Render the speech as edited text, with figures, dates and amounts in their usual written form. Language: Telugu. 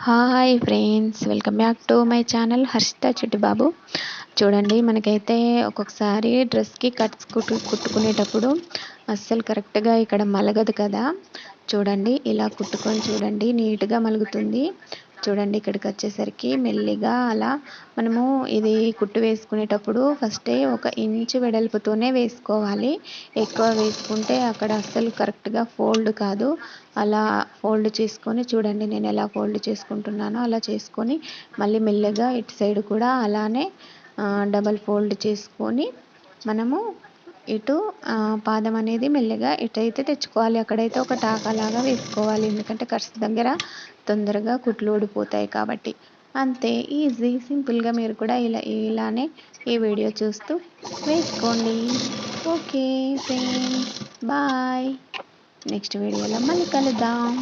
Hi friends, welcome back to my channel Harshitha Chittibabu. చూడండి, మనకైతే ఒక్కొక్కసారి డ్రెస్కి కట్స్ కుట్టుకునేటప్పుడు అస్సలు కరెక్ట్గా ఇక్కడ మలగదు కదా. చూడండి, ఇలా కుట్టుకొని చూడండి, నీట్గా మలుగుతుంది. చూడండి, ఇక్కడికి వచ్చేసరికి మెల్లిగా అలా మనము ఇది కుట్టు వేసుకునేటప్పుడు ఫస్టే 1 ఇంచు వెడల్పుతోనే వేసుకోవాలి. ఎక్కువ వేసుకుంటే అక్కడ అస్సలు కరెక్ట్గా ఫోల్డ్ కాదు. అలా ఫోల్డ్ చేసుకొని చూడండి, నేను ఎలా ఫోల్డ్ చేసుకుంటున్నానో అలా చేసుకొని మళ్ళీ మెల్లగా ఇటు సైడ్ కూడా అలానే డబల్ ఫోల్డ్ చేసుకొని మనము ఇటు పాదం అనేది మెల్లగా ఇటైతే తెచ్చుకోవాలి. అక్కడైతే ఒక టాకాలాగా వేసుకోవాలి, ఎందుకంటే కర్స్ దగ్గర తొందరగా కుట్లు ఊడిపోతాయి కాబట్టి. అంతే, ఈజీ, సింపుల్గా మీరు కూడా ఇలానే ఈ వీడియో చూస్తూ వేసుకోండి. Okay friends, bye. నెక్స్ట్ వీడియోలో మళ్ళీ కలుద్దాం.